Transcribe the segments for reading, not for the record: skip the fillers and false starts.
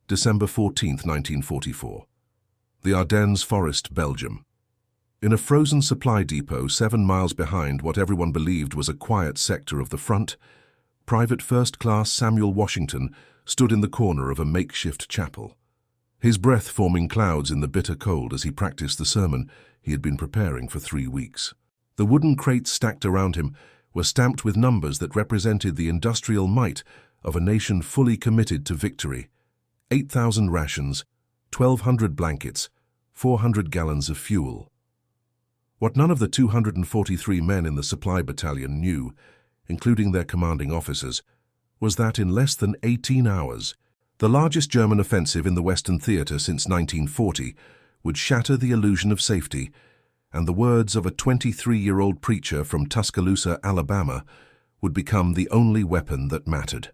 December 14, 1944. The Ardennes Forest, Belgium. In a frozen supply depot 7 miles behind what everyone believed was a quiet sector of the front, Private First Class Samuel Washington stood in the corner of a makeshift chapel, his breath forming clouds in the bitter cold as he practiced the sermon he had been preparing for 3 weeks. The wooden crates stacked around him were stamped with numbers that represented the industrial might of a nation fully committed to victory. 8,000 rations, 1,200 blankets, 400 gallons of fuel. What none of the 243 men in the supply battalion knew, including their commanding officers, was that in less than 18 hours, the largest German offensive in the Western Theater since 1940 would shatter the illusion of safety, and the words of a 23-year-old preacher from Tuscaloosa, Alabama, would become the only weapon that mattered.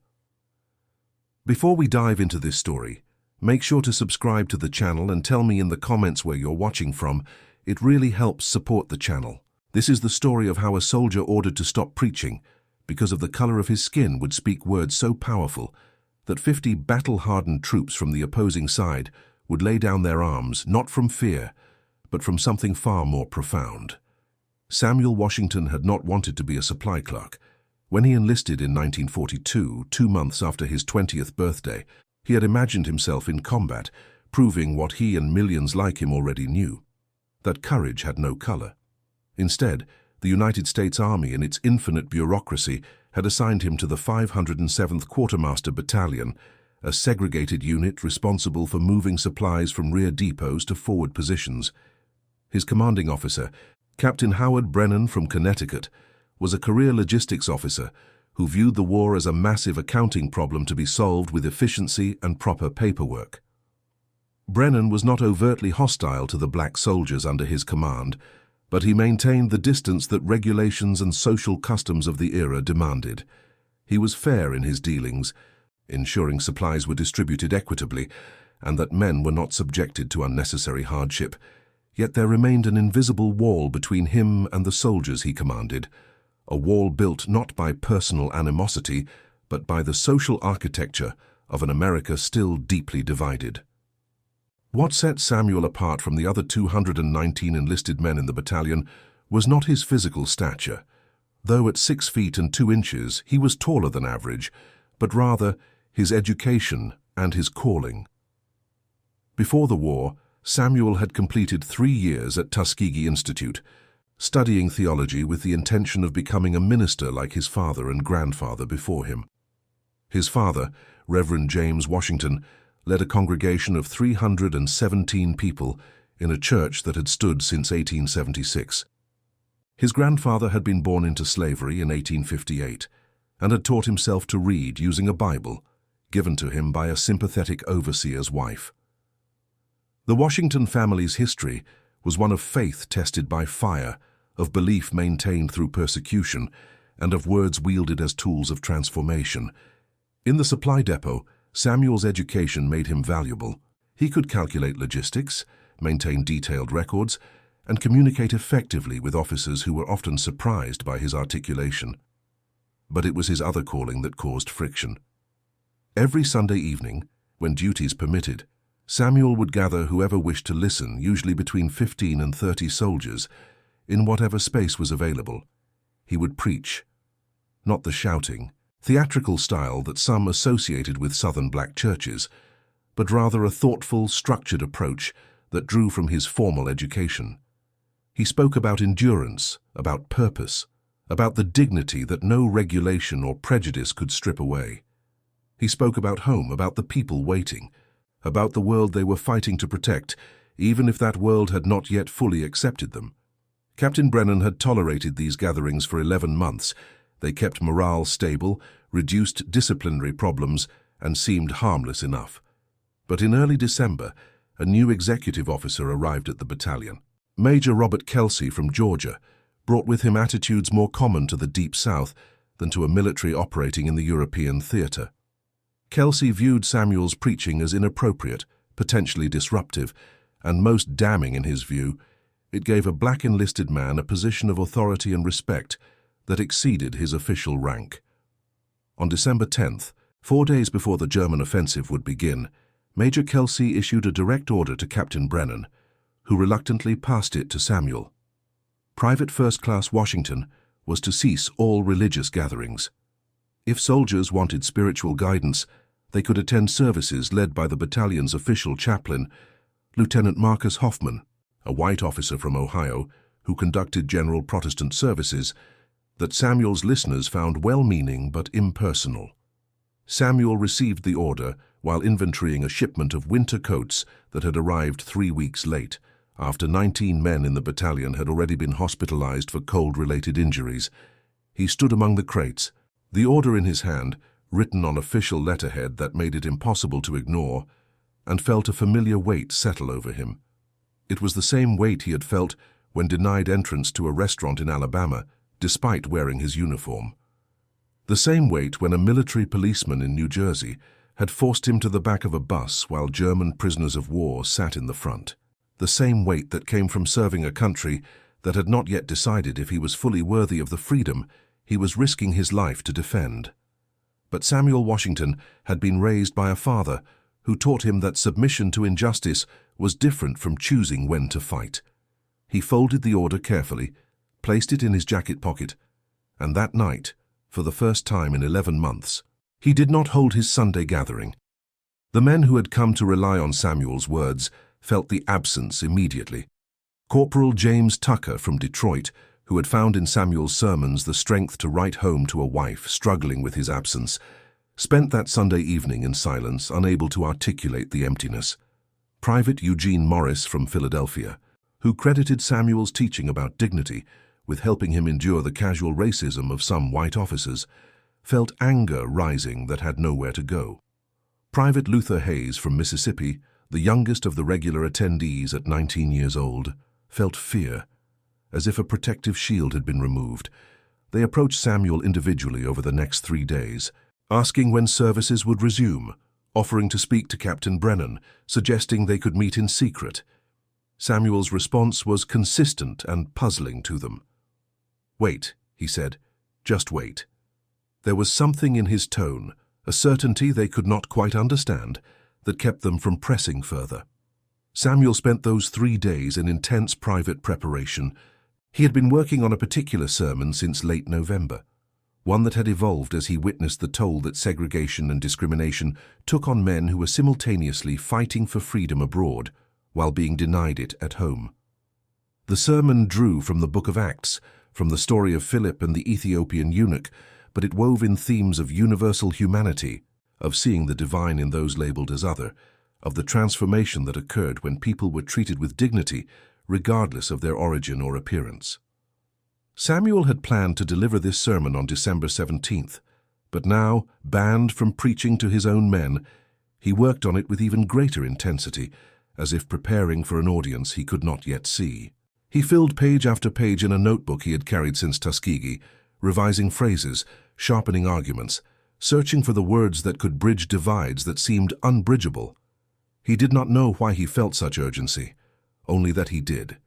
Before we dive into this story, make sure to subscribe to the channel and tell me in the comments where you're watching from. It really helps support the channel. This is the story of how a soldier ordered to stop preaching because of the color of his skin would speak words so powerful that 50 battle-hardened troops from the opposing side would lay down their arms not from fear, but from something far more profound. Samuel Washington had not wanted to be a supply clerk. When he enlisted in 1942, 2 months after his 20th birthday, he had imagined himself in combat, proving what he and millions like him already knew, that courage had no color. Instead, the United States Army in its infinite bureaucracy had assigned him to the 507th Quartermaster Battalion, a segregated unit responsible for moving supplies from rear depots to forward positions. His commanding officer, Captain Howard Brennan from Connecticut, was a career logistics officer who viewed the war as a massive accounting problem to be solved with efficiency and proper paperwork. Brennan was not overtly hostile to the black soldiers under his command, but he maintained the distance that regulations and social customs of the era demanded. He was fair in his dealings, ensuring supplies were distributed equitably and that men were not subjected to unnecessary hardship. Yet there remained an invisible wall between him and the soldiers he commanded, a wall built not by personal animosity, but by the social architecture of an America still deeply divided. What set Samuel apart from the other 219 enlisted men in the battalion was not his physical stature, though at 6 feet and 2 inches he was taller than average, but rather his education and his calling. Before the war, Samuel had completed 3 years at Tuskegee Institute, studying theology with the intention of becoming a minister like his father and grandfather before him. His father, Reverend James Washington, led a congregation of 317 people in a church that had stood since 1876. His grandfather had been born into slavery in 1858 and had taught himself to read using a Bible given to him by a sympathetic overseer's wife. The Washington family's history was one of faith tested by fire, of belief maintained through persecution, and of words wielded as tools of transformation. In the supply depot, Samuel's education made him valuable. He could calculate logistics, maintain detailed records, and communicate effectively with officers who were often surprised by his articulation. But it was his other calling that caused friction. Every Sunday evening, when duties permitted, Samuel would gather whoever wished to listen, usually between 15 and 30 soldiers, in whatever space was available. He would preach, not the shouting, theatrical style that some associated with Southern black churches, but rather a thoughtful, structured approach that drew from his formal education. He spoke about endurance, about purpose, about the dignity that no regulation or prejudice could strip away. He spoke about home, about the people waiting, about the world they were fighting to protect, even if that world had not yet fully accepted them. Captain Brennan had tolerated these gatherings for 11 months. They kept morale stable, reduced disciplinary problems, and seemed harmless enough. But in early December, a new executive officer arrived at the battalion. Major Robert Kelsey from Georgia brought with him attitudes more common to the Deep South than to a military operating in the European theater. Kelsey viewed Samuel's preaching as inappropriate, potentially disruptive, and most damning in his view. It gave a black enlisted man a position of authority and respect that exceeded his official rank. On December 10th, 4 days before the German offensive would begin, Major Kelsey issued a direct order to Captain Brennan, who reluctantly passed it to Samuel. Private First Class Washington was to cease all religious gatherings. If soldiers wanted spiritual guidance, they could attend services led by the battalion's official chaplain, Lieutenant Marcus Hoffman, a white officer from Ohio who conducted general Protestant services that Samuel's listeners found well-meaning but impersonal. Samuel received the order while inventorying a shipment of winter coats that had arrived 3 weeks late, after 19 men in the battalion had already been hospitalized for cold-related injuries. He stood among the crates, the order in his hand, written on official letterhead that made it impossible to ignore, and felt a familiar weight settle over him. It was the same weight he had felt when denied entrance to a restaurant in Alabama, despite wearing his uniform. The same weight when a military policeman in New Jersey had forced him to the back of a bus while German prisoners of war sat in the front. The same weight that came from serving a country that had not yet decided if he was fully worthy of the freedom he was risking his life to defend. But Samuel Washington had been raised by a father who taught him that submission to injustice was different from choosing when to fight. He folded the order carefully, placed it in his jacket pocket, and that night, for the first time in 11 months, he did not hold his Sunday gathering. The men who had come to rely on Samuel's words felt the absence immediately. Corporal James Tucker from Detroit, who had found in Samuel's sermons the strength to write home to a wife struggling with his absence, spent that Sunday evening in silence, unable to articulate the emptiness. Private Eugene Morris from Philadelphia, who credited Samuel's teaching about dignity with helping him endure the casual racism of some white officers, felt anger rising that had nowhere to go. Private Luther Hayes from Mississippi, the youngest of the regular attendees at 19 years old, felt fear, as if a protective shield had been removed. They approached Samuel individually over the next 3 days, asking when services would resume, offering to speak to Captain Brennan, suggesting they could meet in secret. Samuel's response was consistent and puzzling to them. "Wait," he said, "just wait." There was something in his tone, a certainty they could not quite understand, that kept them from pressing further. Samuel spent those 3 days in intense private preparation. He had been working on a particular sermon since late November, one that had evolved as he witnessed the toll that segregation and discrimination took on men who were simultaneously fighting for freedom abroad while being denied it at home. The sermon drew from the Book of Acts, from the story of Philip and the Ethiopian eunuch, but it wove in themes of universal humanity, of seeing the divine in those labeled as other, of the transformation that occurred when people were treated with dignity, regardless of their origin or appearance. Samuel had planned to deliver this sermon on December 17th, but now, banned from preaching to his own men, he worked on it with even greater intensity, as if preparing for an audience he could not yet see. He filled page after page in a notebook he had carried since Tuskegee, revising phrases, sharpening arguments, searching for the words that could bridge divides that seemed unbridgeable. He did not know why he felt such urgency, only that he did.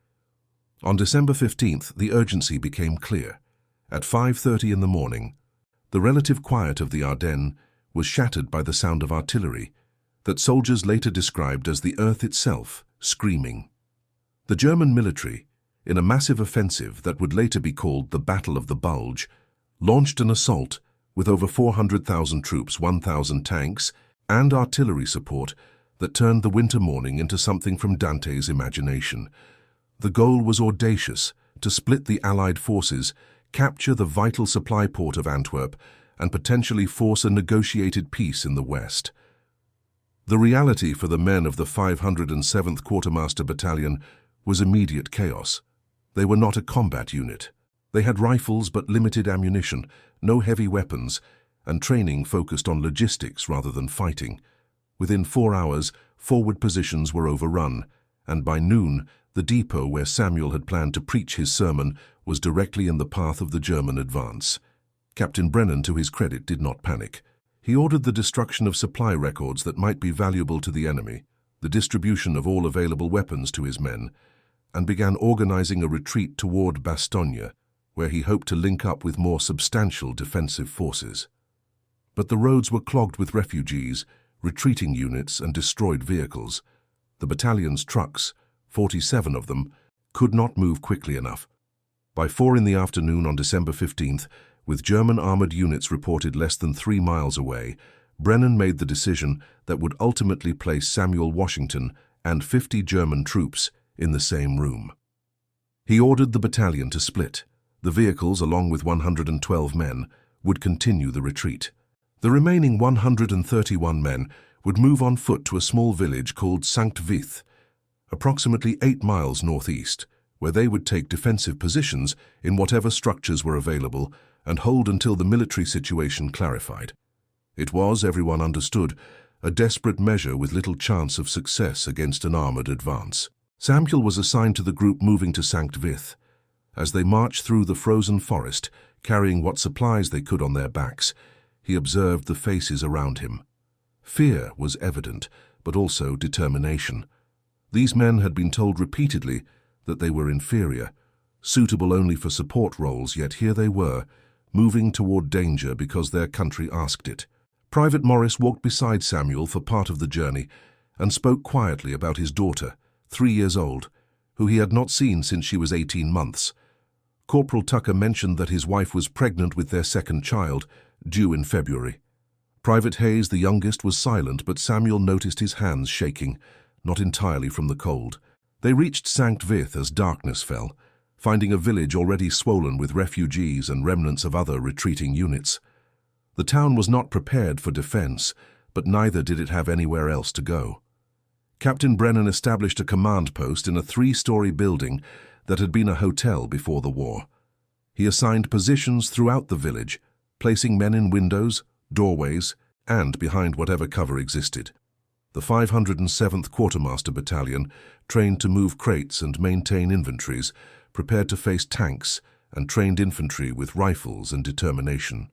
On December 15th, the urgency became clear. At 5:30 in the morning, the relative quiet of the Ardennes was shattered by the sound of artillery that soldiers later described as the earth itself screaming. The German military, in a massive offensive that would later be called the Battle of the Bulge, launched an assault with over 400,000 troops, 1,000 tanks, and artillery support that turned the winter morning into something from Dante's imagination. The goal was audacious: to split the Allied forces, capture the vital supply port of Antwerp, and potentially force a negotiated peace in the West. The reality for the men of the 507th Quartermaster Battalion was immediate chaos. They were not a combat unit. They had rifles but limited ammunition, no heavy weapons, and training focused on logistics rather than fighting. Within 4 hours, forward positions were overrun, and by noon, the depot where Samuel had planned to preach his sermon was directly in the path of the German advance. Captain Brennan, to his credit, did not panic. He ordered the destruction of supply records that might be valuable to the enemy, the distribution of all available weapons to his men, and began organizing a retreat toward Bastogne, where he hoped to link up with more substantial defensive forces. But the roads were clogged with refugees, retreating units and destroyed vehicles. The battalion's trucks, 47 of them, could not move quickly enough. By 4 in the afternoon on December 15th, with German armored units reported less than 3 miles away, Brennan made the decision that would ultimately place Samuel Washington and 50 German troops in the same room. He ordered the battalion to split. The vehicles, along with 112 men, would continue the retreat. The remaining 131 men would move on foot to a small village called Sankt Vith, approximately 8 miles northeast, where they would take defensive positions in whatever structures were available and hold until the military situation clarified. It was, everyone understood, a desperate measure with little chance of success against an armored advance. Samuel was assigned to the group moving to Sankt Vith. As they marched through the frozen forest, carrying what supplies they could on their backs, he observed the faces around him. Fear was evident, but also determination. These men had been told repeatedly that they were inferior, suitable only for support roles, yet here they were, moving toward danger because their country asked it. Private Morris walked beside Samuel for part of the journey and spoke quietly about his daughter, 3 years old, who he had not seen since she was 18 months. Corporal Tucker mentioned that his wife was pregnant with their second child, due in February. Private Hayes, the youngest, was silent, but Samuel noticed his hands shaking, not entirely from the cold. They reached Sankt Vith as darkness fell, finding a village already swollen with refugees and remnants of other retreating units. The town was not prepared for defense, but neither did it have anywhere else to go. Captain Brennan established a command post in a 3-story building that had been a hotel before the war. He assigned positions throughout the village, placing men in windows, doorways, and behind whatever cover existed. The 507th Quartermaster Battalion, trained to move crates and maintain inventories, prepared to face tanks and trained infantry with rifles and determination.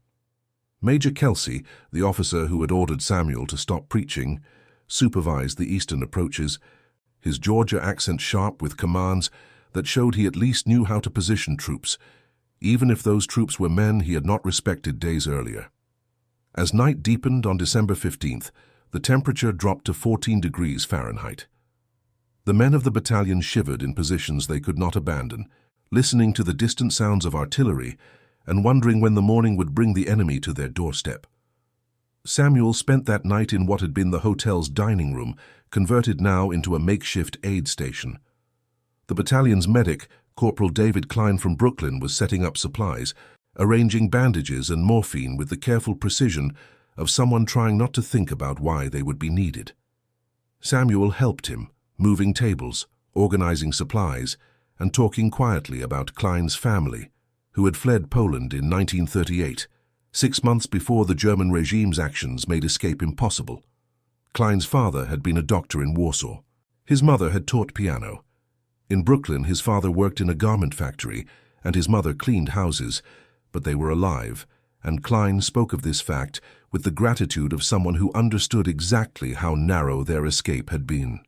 Major Kelsey, the officer who had ordered Samuel to stop preaching, supervised the eastern approaches, his Georgia accent sharp with commands that showed he at least knew how to position troops, even if those troops were men he had not respected days earlier. As night deepened on December 15th, the temperature dropped to 14 degrees Fahrenheit. The men of the battalion shivered in positions they could not abandon, listening to the distant sounds of artillery and wondering when the morning would bring the enemy to their doorstep. Samuel spent that night in what had been the hotel's dining room, converted now into a makeshift aid station. The battalion's medic, Corporal David Klein from Brooklyn, was setting up supplies, arranging bandages and morphine with the careful precision of someone trying not to think about why they would be needed. Samuel helped him, moving tables, organizing supplies, and talking quietly about Klein's family, who had fled Poland in 1938, 6 months before the German regime's actions made escape impossible. Klein's father had been a doctor in Warsaw. His mother had taught piano. In Brooklyn, his father worked in a garment factory, and his mother cleaned houses, but they were alive, and Klein spoke of this fact with the gratitude of someone who understood exactly how narrow their escape had been.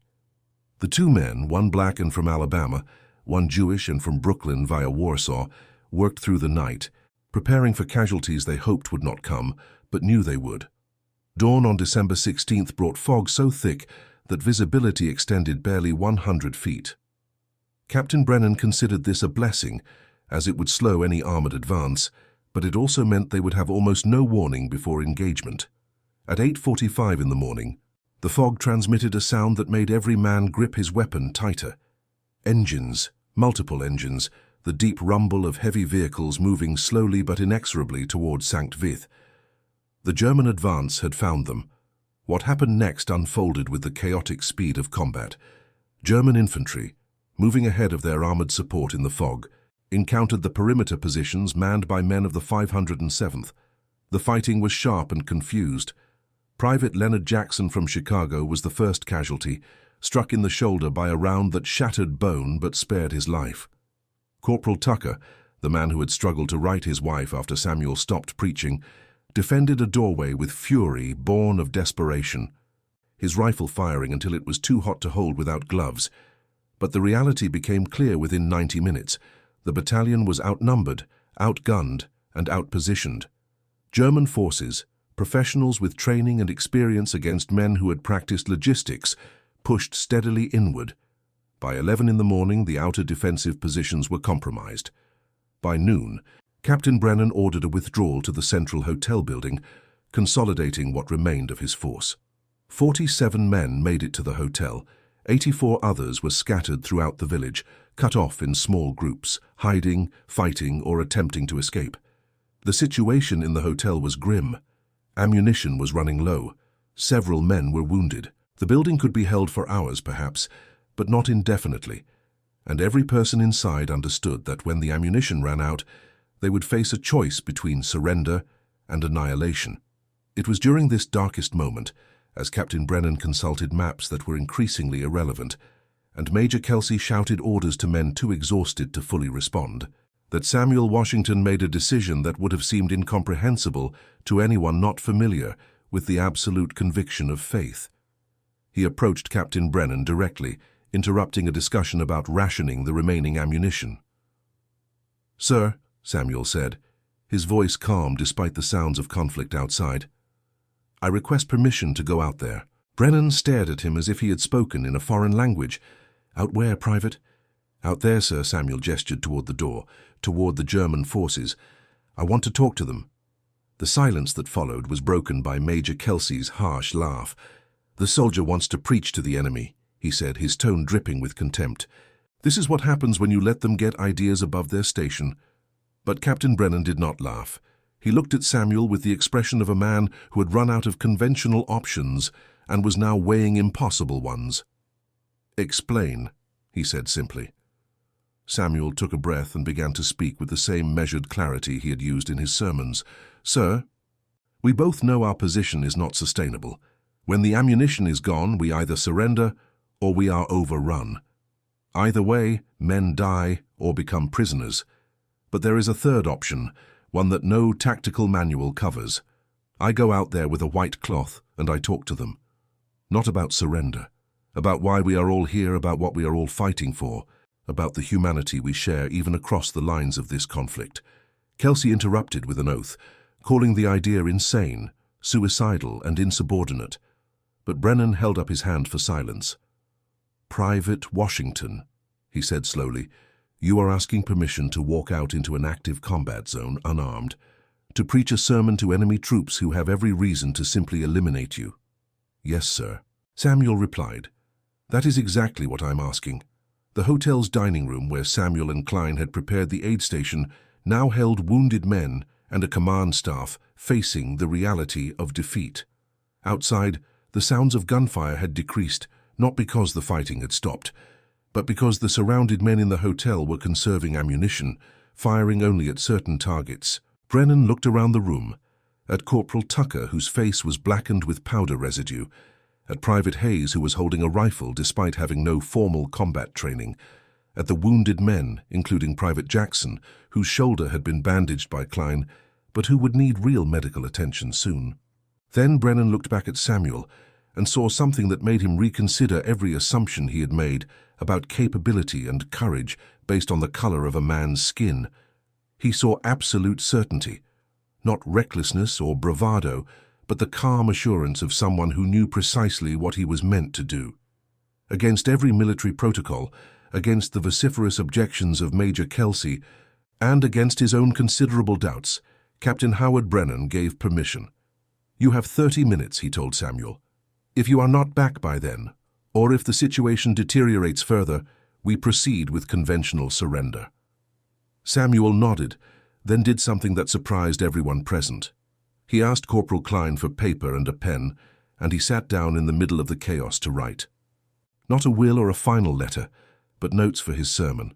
The 2 men, one black and from Alabama, one Jewish and from Brooklyn via Warsaw, worked through the night, preparing for casualties they hoped would not come, but knew they would. Dawn on December 16th brought fog so thick that visibility extended barely 100 feet. Captain Brennan considered this a blessing, as it would slow any armored advance, but it also meant they would have almost no warning before engagement. At 8:45 in the morning, the fog transmitted a sound that made every man grip his weapon tighter. Engines, multiple engines, the deep rumble of heavy vehicles moving slowly but inexorably toward Sankt Vith. The German advance had found them. What happened next unfolded with the chaotic speed of combat. German infantry, moving ahead of their armored support in the fog, encountered the perimeter positions manned by men of the 507th. The fighting was sharp and confused. Private Leonard Jackson from Chicago was the first casualty, struck in the shoulder by a round that shattered bone but spared his life. Corporal Tucker, the man who had struggled to right his wife after Samuel stopped preaching, defended a doorway with fury born of desperation, his rifle firing until it was too hot to hold without gloves. But the reality became clear within 90 minutes. The battalion was outnumbered, outgunned, and outpositioned. German forces, Professionals with training and experience against men who had practiced logistics pushed steadily inward. By 11 in the morning, the outer defensive positions were compromised. By noon, Captain Brennan ordered a withdrawal to the central hotel building, consolidating what remained of his force. 47 men made it to the hotel. 84 others were scattered throughout the village, cut off in small groups, hiding, fighting, or attempting to escape. The situation in the hotel was grim. Ammunition was running low. Several men were wounded. The building could be held for hours, perhaps, but not indefinitely, and every person inside understood that when the ammunition ran out, they would face a choice between surrender and annihilation. It was during this darkest moment, as Captain Brennan consulted maps that were increasingly irrelevant, and Major Kelsey shouted orders to men too exhausted to fully respond, that Samuel Washington made a decision that would have seemed incomprehensible to anyone not familiar with the absolute conviction of faith. He approached Captain Brennan directly, interrupting a discussion about rationing the remaining ammunition. "Sir," Samuel said, his voice calm despite the sounds of conflict outside, "I request permission to go out there." Brennan stared at him as if he had spoken in a foreign language. "Out where, Private?" "Out there, sir," Samuel gestured toward the door, toward the German forces. "I want to talk to them." The silence that followed was broken by Major Kelsey's harsh laugh. "The soldier wants to preach to the enemy," he said, his tone dripping with contempt. "This is what happens when you let them get ideas above their station." But Captain Brennan did not laugh. He looked at Samuel with the expression of a man who had run out of conventional options and was now weighing impossible ones. "Explain," he said simply. Samuel took a breath and began to speak with the same measured clarity he had used in his sermons. "Sir, we both know our position is not sustainable. When the ammunition is gone, we either surrender or we are overrun. Either way, men die or become prisoners. But there is a third option, one that no tactical manual covers. I go out there with a white cloth and I talk to them. Not about surrender, about why we are all here, about what we are all fighting for, about the humanity we share even across the lines of this conflict." Kelsey interrupted with an oath, calling the idea insane, suicidal, and insubordinate. But Brennan held up his hand for silence. "Private Washington," he said slowly, "you are asking permission to walk out into an active combat zone unarmed, to preach a sermon to enemy troops who have every reason to simply eliminate you." "Yes, sir," Samuel replied. "That is exactly what I'm asking." The hotel's dining room, where Samuel and Klein had prepared the aid station, now held wounded men and a command staff facing the reality of defeat. Outside, the sounds of gunfire had decreased, not because the fighting had stopped, but because the surrounded men in the hotel were conserving ammunition, firing only at certain targets. Brennan looked around the room, at Corporal Tucker, whose face was blackened with powder residue, at Private Hayes, who was holding a rifle despite having no formal combat training, at the wounded men, including Private Jackson, whose shoulder had been bandaged by Klein, but who would need real medical attention soon. Then Brennan looked back at Samuel and saw something that made him reconsider every assumption he had made about capability and courage based on the color of a man's skin. He saw absolute certainty, not recklessness or bravado, but the calm assurance of someone who knew precisely what he was meant to do. Against every military protocol, against the vociferous objections of Major Kelsey, and against his own considerable doubts, Captain Howard Brennan gave permission. "You have 30 minutes, he told Samuel. "If you are not back by then, or if the situation deteriorates further, we proceed with conventional surrender." Samuel nodded, then did something that surprised everyone present. He asked Corporal Klein for paper and a pen, and he sat down in the middle of the chaos to write. Not a will or a final letter, but notes for his sermon.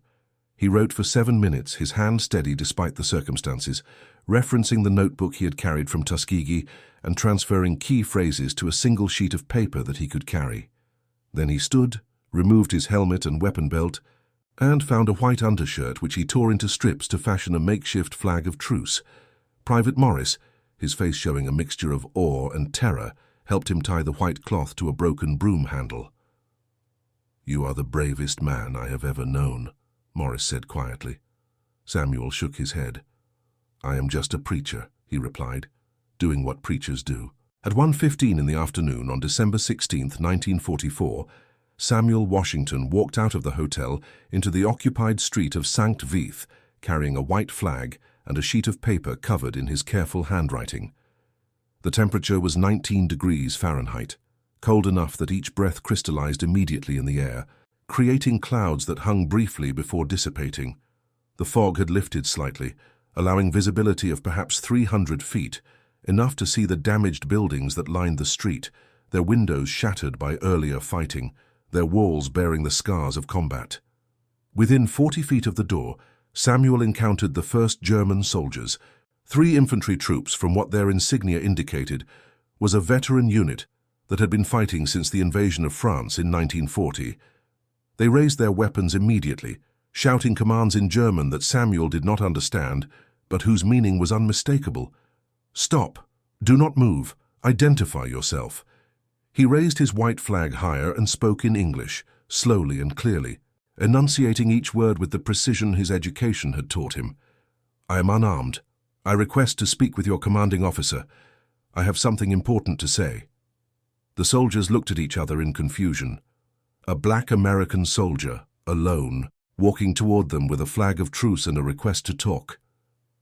He wrote for 7 minutes, his hand steady despite the circumstances, referencing the notebook he had carried from Tuskegee and transferring key phrases to a single sheet of paper that he could carry. Then he stood, removed his helmet and weapon belt, and found a white undershirt which he tore into strips to fashion a makeshift flag of truce. Private Morris, his face showing a mixture of awe and terror, helped him tie the white cloth to a broken broom handle. "You are the bravest man I have ever known," Morris said quietly. Samuel shook his head. "I am just a preacher," he replied. doing what preachers do. At 1:15 in the afternoon on December 16, 1944, Samuel Washington walked out of the hotel into the occupied street of Sankt Vith, carrying a white flag and a sheet of paper covered in his careful handwriting. The temperature was 19 degrees Fahrenheit, cold enough that each breath crystallized immediately in the air, creating clouds that hung briefly before dissipating. The fog had lifted slightly, allowing visibility of perhaps 300 feet, enough to see the damaged buildings that lined the street, their windows shattered by earlier fighting, their walls bearing the scars of combat. Within 40 feet of the door, Samuel encountered the first German soldiers. 3 infantry troops, from what their insignia indicated, was a veteran unit that had been fighting since the invasion of France in 1940. They raised their weapons immediately, shouting commands in German that Samuel did not understand, but whose meaning was unmistakable. "Stop! Do not move! Identify yourself!" He raised his white flag higher and spoke in English, slowly and clearly, enunciating each word with the precision his education had taught him. "I am unarmed. I request to speak with your commanding officer. I have something important to say." The soldiers looked at each other in confusion. A black American soldier, alone, walking toward them with a flag of truce and a request to talk.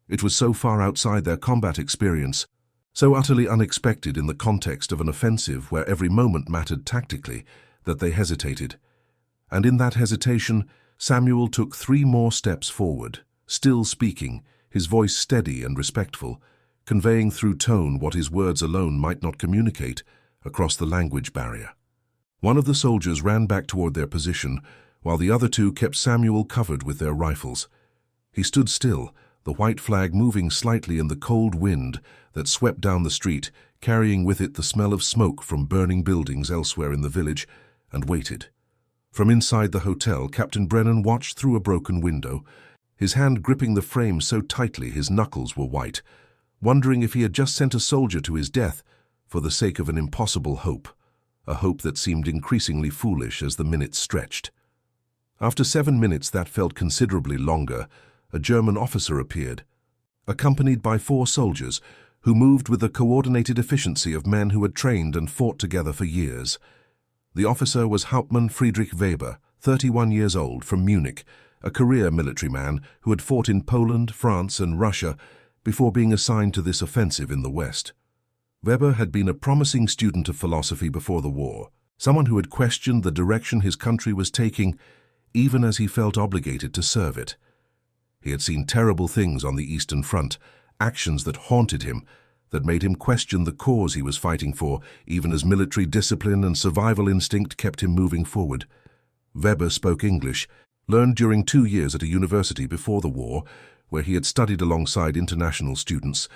It was so far outside their combat experience, so utterly unexpected in the context of an offensive where every moment mattered tactically, that they hesitated. And in that hesitation, Samuel took 3 more steps forward, still speaking, his voice steady and respectful, conveying through tone what his words alone might not communicate across the language barrier. One of the soldiers ran back toward their position, while the other 2 kept Samuel covered with their rifles. He stood still, the white flag moving slightly in the cold wind that swept down the street, carrying with it the smell of smoke from burning buildings elsewhere in the village, and waited. From inside the hotel, Captain Brennan watched through a broken window, his hand gripping the frame so tightly his knuckles were white, wondering if he had just sent a soldier to his death for the sake of an impossible hope, a hope that seemed increasingly foolish as the minutes stretched. After 7 minutes that felt considerably longer, a German officer appeared, accompanied by 4 soldiers who moved with the coordinated efficiency of men who had trained and fought together for years. The officer was Hauptmann Friedrich Weber, 31 years old, from Munich, a career military man who had fought in Poland, France, and Russia before being assigned to this offensive in the West. Weber had been a promising student of philosophy before the war, someone who had questioned the direction his country was taking, even as he felt obligated to serve it. He had seen terrible things on the Eastern Front, actions that haunted him, that made him question the cause he was fighting for, even as military discipline and survival instinct kept him moving forward. Weber spoke English, learned during 2 years at a university before the war, where he had studied alongside international students,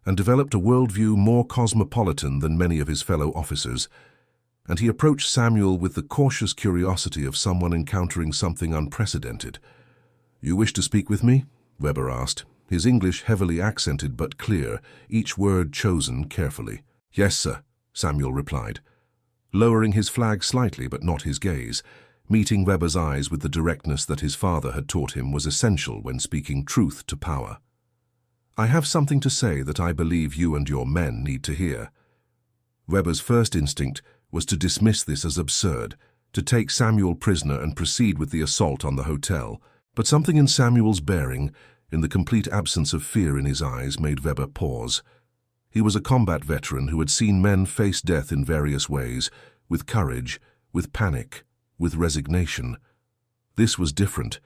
and developed a worldview more cosmopolitan than many of his fellow officers. And he approached Samuel with the cautious curiosity of someone encountering something unprecedented. "You wish to speak with me?" Weber asked, his English heavily accented but clear, each word chosen carefully. "Yes, sir," Samuel replied, lowering his flag slightly but not his gaze, meeting Weber's eyes with the directness that his father had taught him was essential when speaking truth to power. "I have something to say that I believe you and your men need to hear." Weber's first instinct was to dismiss this as absurd, to take Samuel prisoner and proceed with the assault on the hotel, but something in Samuel's bearing, in the complete absence of fear in his eyes, made Weber pause. He was a combat veteran who had seen men face death in various ways, with courage, with panic, with resignation. This was different.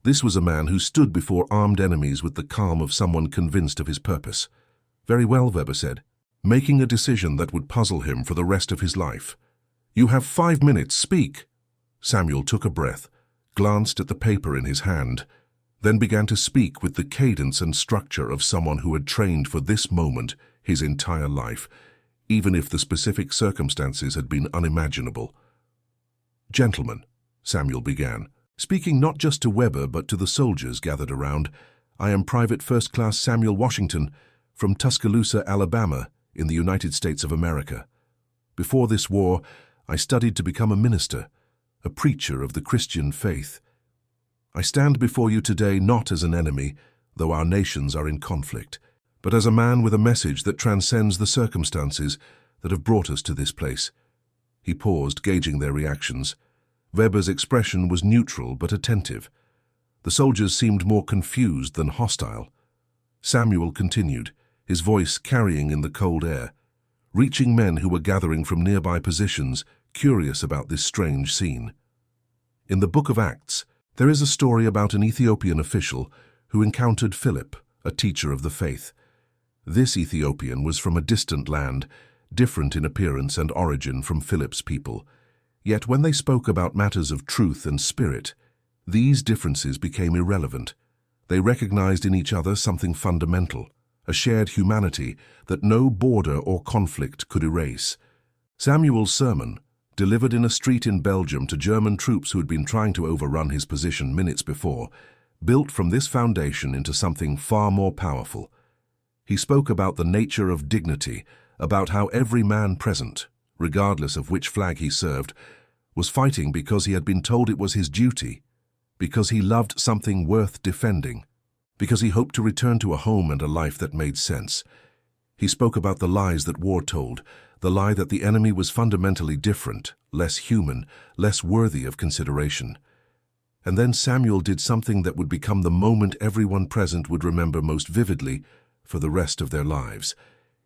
This was a man who stood before armed enemies with the calm of someone convinced of his purpose. "Very well," Weber said, making a decision that would puzzle him for the rest of his life. "You have 5 minutes, speak." Samuel took a breath, glanced at the paper in his hand, then began to speak with the cadence and structure of someone who had trained for this moment his entire life, even if the specific circumstances had been unimaginable. "Gentlemen," Samuel began, speaking not just to Weber but to the soldiers gathered around, "I am Private First Class Samuel Washington from Tuscaloosa, Alabama, in the United States of America. Before this war, I studied to become a minister, a preacher of the Christian faith. I stand before you today not as an enemy, though our nations are in conflict, but as a man with a message that transcends the circumstances that have brought us to this place. He paused, gauging their reactions. Weber's expression was neutral but attentive. The soldiers seemed more confused than hostile. Samuel continued, his voice carrying in the cold air, reaching men who were gathering from nearby positions, curious about this strange scene. In the Book of Acts, there is a story about an Ethiopian official who encountered Philip, a teacher of the faith. This Ethiopian was from a distant land, different in appearance and origin from Philip's people. Yet when they spoke about matters of truth and spirit, these differences became irrelevant. They recognized in each other something fundamental, a shared humanity that no border or conflict could erase. Samuel's sermon, delivered in a street in Belgium to German troops who had been trying to overrun his position minutes before, built from this foundation into something far more powerful. He spoke about the nature of dignity, about how every man present, regardless of which flag he served, was fighting because he had been told it was his duty, because he loved something worth defending, because he hoped to return to a home and a life that made sense. He spoke about the lies that war told, the lie that the enemy was fundamentally different, less human, less worthy of consideration. And then Samuel did something that would become the moment everyone present would remember most vividly for the rest of their lives.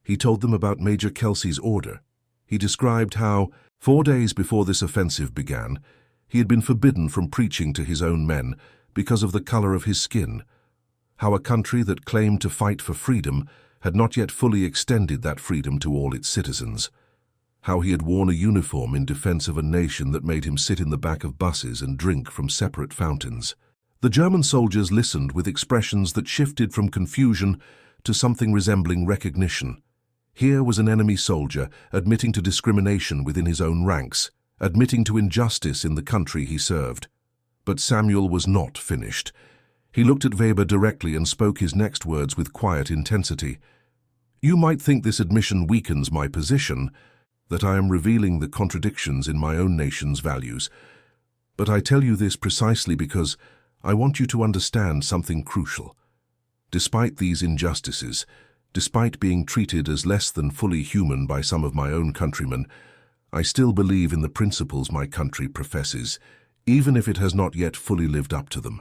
He told them about Major Kelsey's order. He described how, 4 days before this offensive began, he had been forbidden from preaching to his own men because of the color of his skin, how a country that claimed to fight for freedom had not yet fully extended that freedom to all its citizens, how he had worn a uniform in defense of a nation that made him sit in the back of buses and drink from separate fountains. The German soldiers listened with expressions that shifted from confusion to something resembling recognition. Here was an enemy soldier admitting to discrimination within his own ranks, admitting to injustice in the country he served. But Samuel was not finished. He looked at Weber directly and spoke his next words with quiet intensity. "You might think this admission weakens my position, that I am revealing the contradictions in my own nation's values. But I tell you this precisely because I want you to understand something crucial. Despite these injustices, despite being treated as less than fully human by some of my own countrymen, I still believe in the principles my country professes, even if it has not yet fully lived up to them.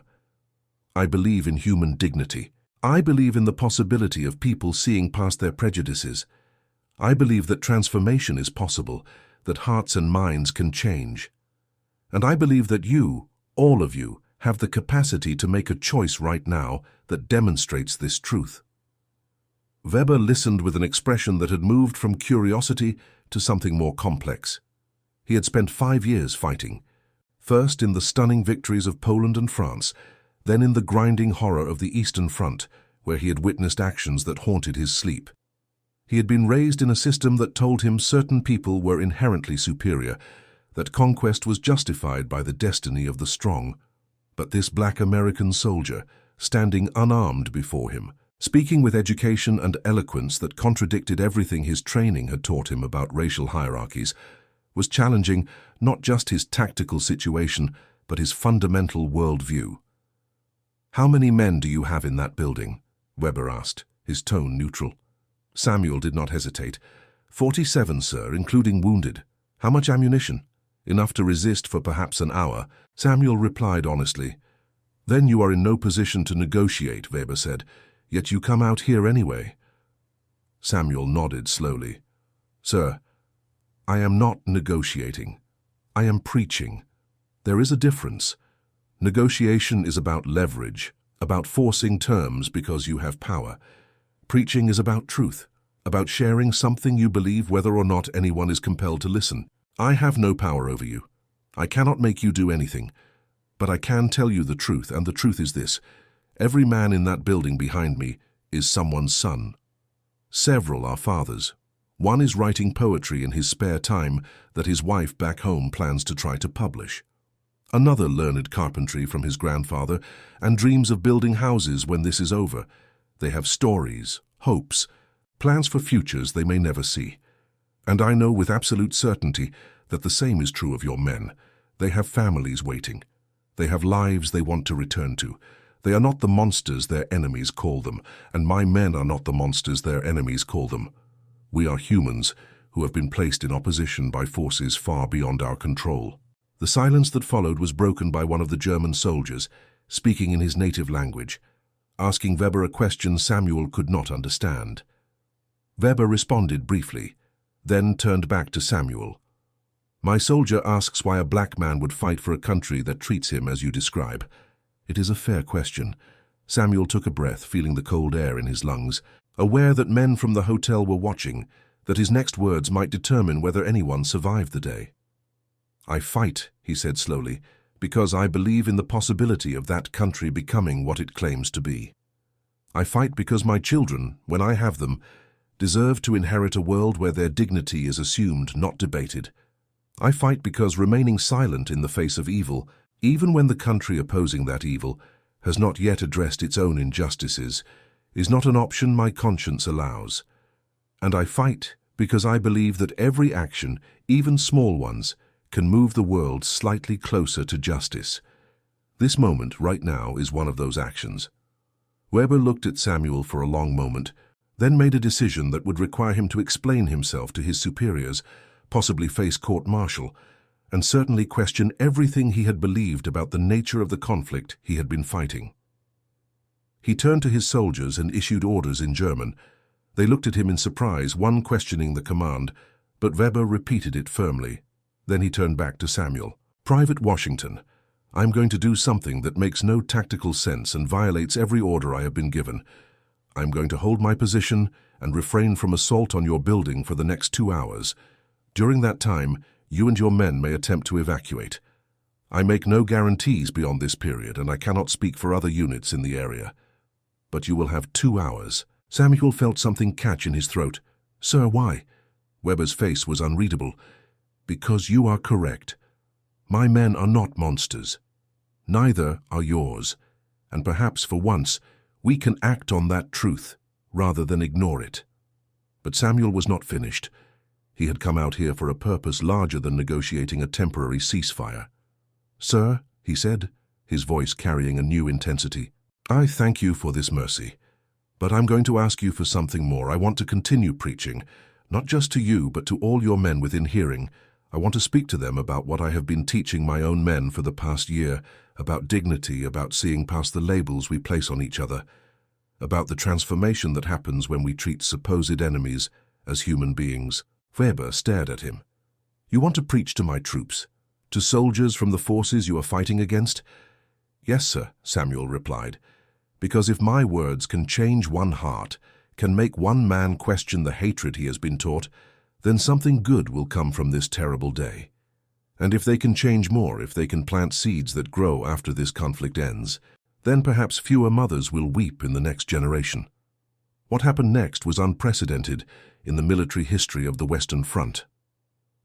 I believe in human dignity. I believe in the possibility of people seeing past their prejudices. I believe that transformation is possible, that hearts and minds can change. And I believe that you, all of you, have the capacity to make a choice right now that demonstrates this truth." Weber listened with an expression that had moved from curiosity to something more complex. He had spent 5 years fighting, first in the stunning victories of Poland and France, then in the grinding horror of the Eastern Front, where he had witnessed actions that haunted his sleep. He had been raised in a system that told him certain people were inherently superior, that conquest was justified by the destiny of the strong. But this black American soldier, standing unarmed before him, speaking with education and eloquence that contradicted everything his training had taught him about racial hierarchies, was challenging not just his tactical situation, but his fundamental worldview. "How many men do you have in that building?" Weber asked, his tone neutral. Samuel did not hesitate. 47, sir, including wounded. How much ammunition?" "Enough to resist for perhaps an hour," Samuel replied honestly. "Then you are in no position to negotiate," Weber said. "Yet you come out here anyway." Samuel nodded slowly. "Sir, I am not negotiating. I am preaching. There is a difference. Negotiation is about leverage, about forcing terms because you have power. Preaching is about truth, about sharing something you believe whether or not anyone is compelled to listen. I have no power over you. I cannot make you do anything. But I can tell you the truth, and the truth is this. Every man in that building behind me is someone's son. Several are fathers. One is writing poetry in his spare time that his wife back home plans to try to publish. Another learned carpentry from his grandfather and dreams of building houses when this is over. They have stories, hopes, plans for futures they may never see. And I know with absolute certainty that the same is true of your men. They have families waiting. They have lives they want to return to. They are not the monsters their enemies call them, and my men are not the monsters their enemies call them. We are humans who have been placed in opposition by forces far beyond our control. The silence that followed was broken by one of the German soldiers, speaking in his native language, asking Weber a question Samuel could not understand. Weber responded briefly, then turned back to Samuel. My soldier asks why a black man would fight for a country that treats him as you describe. It is a fair question. Samuel took a breath, feeling the cold air in his lungs, aware that men from the hotel were watching, that his next words might determine whether anyone survived the day. I fight, he said slowly, because I believe in the possibility of that country becoming what it claims to be. I fight because my children, when I have them, deserve to inherit a world where their dignity is assumed, not debated. I fight because remaining silent in the face of evil, even when the country opposing that evil has not yet addressed its own injustices, is not an option my conscience allows. And I fight because I believe that every action, even small ones, can move the world slightly closer to justice. This moment, right now, is one of those actions. Weber looked at Samuel for a long moment, then made a decision that would require him to explain himself to his superiors, possibly face court-martial, and certainly question everything he had believed about the nature of the conflict he had been fighting. He turned to his soldiers and issued orders in German. They looked at him in surprise, one questioning the command, but Weber repeated it firmly. Then he turned back to Samuel. Private Washington, I'm going to do something that makes no tactical sense and violates every order I have been given. I'm going to hold my position and refrain from assault on your building for the next 2 hours. During that time, you and your men may attempt to evacuate. I make no guarantees beyond this period, and I cannot speak for other units in the area. But you will have 2 hours. Samuel felt something catch in his throat. Sir, why? Weber's face was unreadable. Because you are correct. My men are not monsters. Neither are yours. And perhaps for once, we can act on that truth rather than ignore it. But Samuel was not finished. He had come out here for a purpose larger than negotiating a temporary ceasefire. Sir, he said, his voice carrying a new intensity, I thank you for this mercy. But I'm going to ask you for something more. I want to continue preaching, not just to you, but to all your men within hearing. I want to speak to them about what I have been teaching my own men for the past year, about dignity, about seeing past the labels we place on each other, about the transformation that happens when we treat supposed enemies as human beings. Weber stared at him. You want to preach to my troops? To soldiers from the forces you are fighting against? Yes, sir, Samuel replied. Because if my words can change one heart, can make one man question the hatred he has been taught, then something good will come from this terrible day. And if they can change more, if they can plant seeds that grow after this conflict ends, then perhaps fewer mothers will weep in the next generation. What happened next was unprecedented in the military history of the Western Front.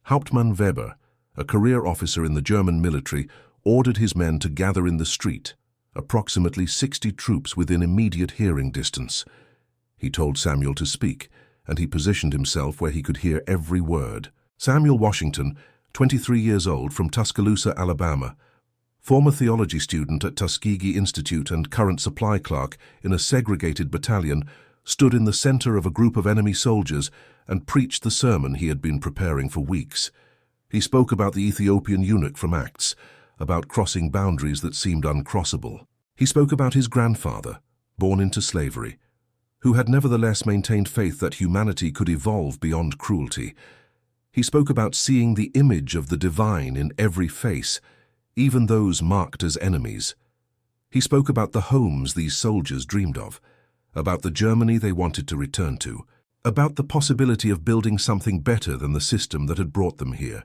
Hauptmann Weber, a career officer in the German military, ordered his men to gather in the street, approximately 60 troops within immediate hearing distance. He told Samuel to speak, and he positioned himself where he could hear every word. Samuel Washington, 23 years old, from Tuscaloosa, Alabama, former theology student at Tuskegee Institute and current supply clerk in a segregated battalion, stood in the center of a group of enemy soldiers and preached the sermon he had been preparing for weeks. He spoke about the Ethiopian eunuch from Acts, about crossing boundaries that seemed uncrossable. He spoke about his grandfather, born into slavery, who had nevertheless maintained faith that humanity could evolve beyond cruelty. He spoke about seeing the image of the divine in every face, even those marked as enemies. He spoke about the homes these soldiers dreamed of, about the Germany they wanted to return to, about the possibility of building something better than the system that had brought them here.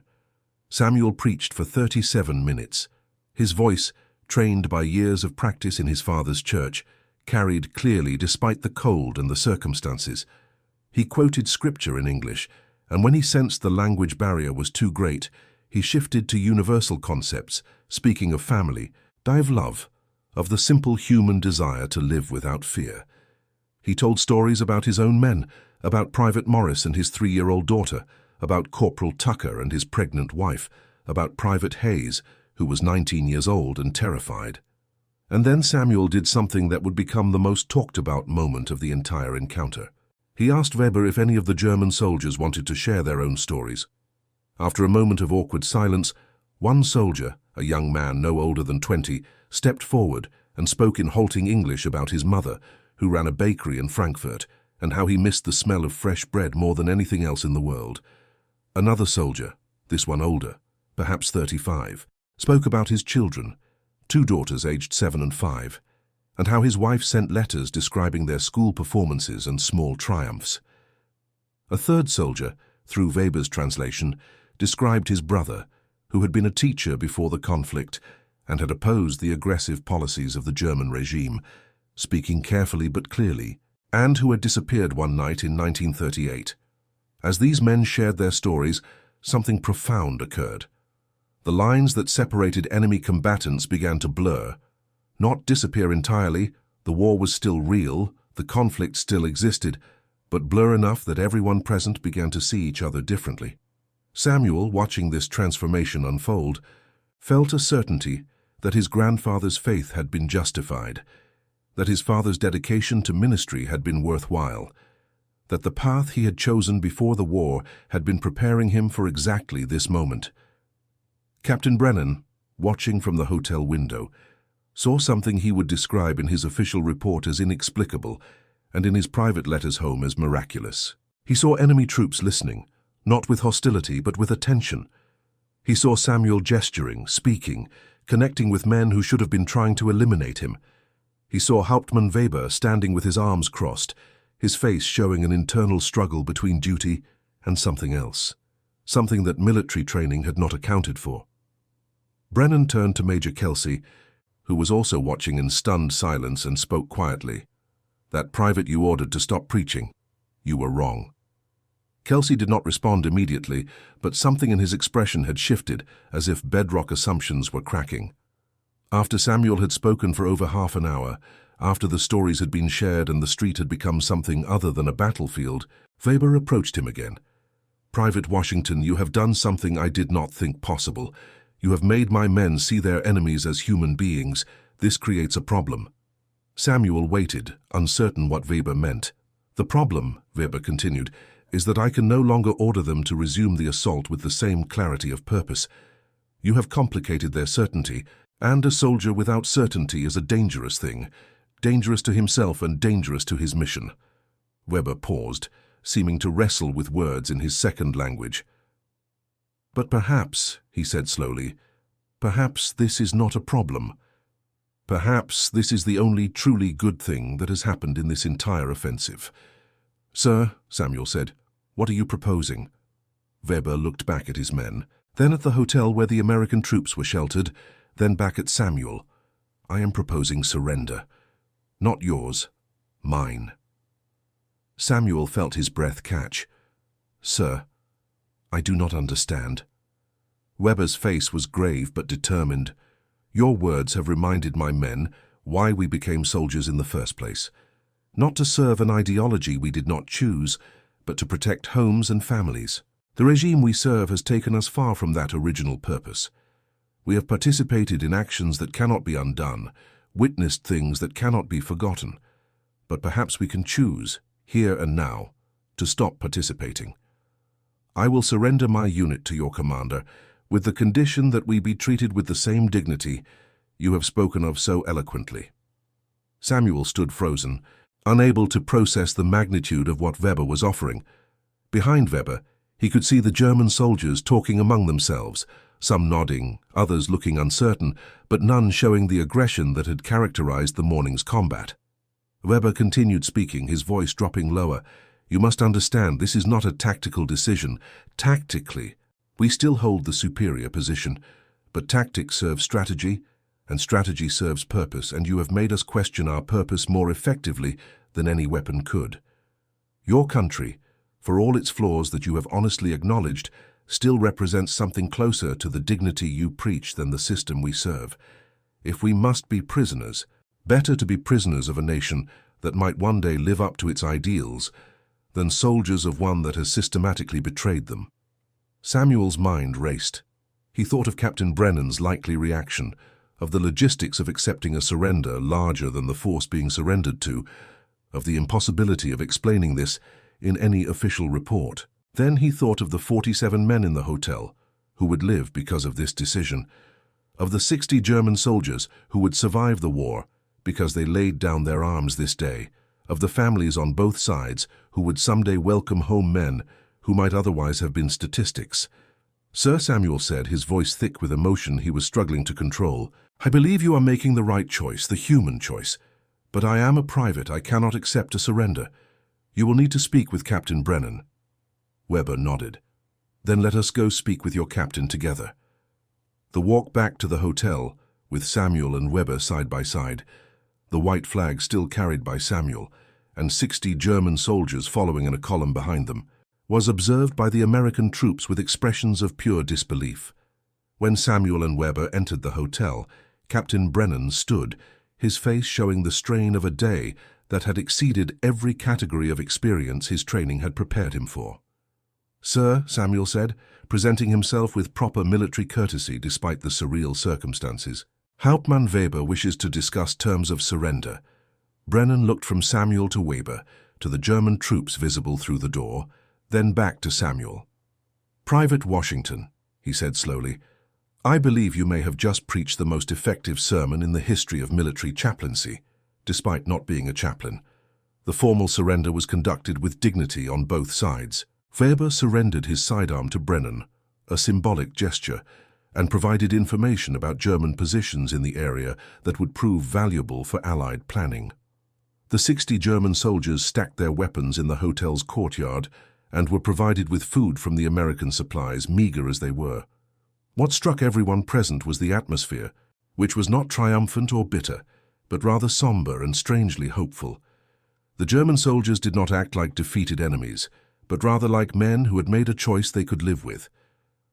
Samuel preached for 37 minutes. His voice, trained by years of practice in his father's church, carried clearly despite the cold and the circumstances. He quoted scripture in English, and when he sensed the language barrier was too great, he shifted to universal concepts, speaking of family, of love, of the simple human desire to live without fear. He told stories about his own men, about Private Morris and his 3-year-old daughter, about Corporal Tucker and his pregnant wife, about Private Hayes, who was 19 years old and terrified. And then Samuel did something that would become the most talked about moment of the entire encounter. He asked Weber if any of the German soldiers wanted to share their own stories. After a moment of awkward silence, one soldier, a young man no older than 20, stepped forward and spoke in halting English about his mother, who ran a bakery in Frankfurt, and how he missed the smell of fresh bread more than anything else in the world. Another soldier, this one older, perhaps 35, spoke about his children, 2 daughters aged 7 and 5, and how his wife sent letters describing their school performances and small triumphs. A third soldier, through Weber's translation, described his brother, who had been a teacher before the conflict and had opposed the aggressive policies of the German regime, speaking carefully but clearly, and who had disappeared one night in 1938. As these men shared their stories, something profound occurred. The lines that separated enemy combatants began to blur. Not disappear entirely, the war was still real, the conflict still existed, but blur enough that everyone present began to see each other differently. Samuel, watching this transformation unfold, felt a certainty that his grandfather's faith had been justified, that his father's dedication to ministry had been worthwhile, that the path he had chosen before the war had been preparing him for exactly this moment. Captain Brennan, watching from the hotel window, saw something he would describe in his official report as inexplicable and in his private letters home as miraculous. He saw enemy troops listening, not with hostility but with attention. He saw Samuel gesturing, speaking, connecting with men who should have been trying to eliminate him. He saw Hauptmann Weber standing with his arms crossed, his face showing an internal struggle between duty and something else, something that military training had not accounted for. Brennan turned to Major Kelsey, who was also watching in stunned silence, and spoke quietly. "That private you ordered to stop preaching. You were wrong." Kelsey did not respond immediately, but something in his expression had shifted, as if bedrock assumptions were cracking. After Samuel had spoken for over half an hour, after the stories had been shared and the street had become something other than a battlefield, Weber approached him again. "Private Washington, you have done something I did not think possible. You have made my men see their enemies as human beings. This creates a problem." Samuel waited, uncertain what Weber meant. "The problem," Weber continued, "is that I can no longer order them to resume the assault with the same clarity of purpose. You have complicated their certainty, and a soldier without certainty is a dangerous thing, dangerous to himself and dangerous to his mission." Weber paused, seeming to wrestle with words in his second language. "But perhaps," he said slowly, "perhaps this is not a problem. Perhaps this is the only truly good thing that has happened in this entire offensive." "Sir," Samuel said, "what are you proposing?" Weber looked back at his men, then at the hotel where the American troops were sheltered, then back at Samuel. "I am proposing surrender. Not yours, mine." Samuel felt his breath catch. "Sir, I do not understand." Weber's face was grave but determined. "Your words have reminded my men why we became soldiers in the first place. Not to serve an ideology we did not choose, but to protect homes and families. The regime we serve has taken us far from that original purpose. We have participated in actions that cannot be undone, witnessed things that cannot be forgotten. But perhaps we can choose, here and now, to stop participating. I will surrender my unit to your commander, with the condition that we be treated with the same dignity you have spoken of so eloquently." Samuel stood frozen, unable to process the magnitude of what Weber was offering. Behind Weber, he could see the German soldiers talking among themselves, some nodding, others looking uncertain, but none showing the aggression that had characterized the morning's combat. Weber continued speaking, his voice dropping lower. "You must understand, this is not a tactical decision. Tactically, we still hold the superior position, but tactics serve strategy, and strategy serves purpose, and you have made us question our purpose more effectively than any weapon could. Your country, for all its flaws that you have honestly acknowledged, still represents something closer to the dignity you preach than the system we serve. If we must be prisoners, better to be prisoners of a nation that might one day live up to its ideals than soldiers of one that has systematically betrayed them." Samuel's mind raced. He thought of Captain Brennan's likely reaction, of the logistics of accepting a surrender larger than the force being surrendered to, of the impossibility of explaining this in any official report. Then he thought of the 47 men in the hotel who would live because of this decision, of the 60 German soldiers who would survive the war because they laid down their arms this day, of the families on both sides who would someday welcome home men who might otherwise have been statistics. Sir Samuel said, his voice thick with emotion he was struggling to control, "I believe you are making the right choice, the human choice. But I am a private. I cannot accept a surrender. You will need to speak with Captain Brennan." Weber nodded. "Then let us go speak with your captain together." The walk back to the hotel, with Samuel and Weber side by side, the white flag still carried by Samuel, and 60 German soldiers following in a column behind them, was observed by the American troops with expressions of pure disbelief. When Samuel and Weber entered the hotel, Captain Brennan stood, his face showing the strain of a day that had exceeded every category of experience his training had prepared him for. "Sir," Samuel said, presenting himself with proper military courtesy despite the surreal circumstances, "Hauptmann Weber wishes to discuss terms of surrender." Brennan looked from Samuel to Weber, to the German troops visible through the door, then back to Samuel. "Private Washington," he said slowly, "I believe you may have just preached the most effective sermon in the history of military chaplaincy, despite not being a chaplain. The formal surrender was conducted with dignity on both sides." Weber surrendered his sidearm to Brennan, a symbolic gesture, and provided information about German positions in the area that would prove valuable for Allied planning. The 60 German soldiers stacked their weapons in the hotel's courtyard and were provided with food from the American supplies, meager as they were. What struck everyone present was the atmosphere, which was not triumphant or bitter, but rather somber and strangely hopeful. The German soldiers did not act like defeated enemies, but rather like men who had made a choice they could live with.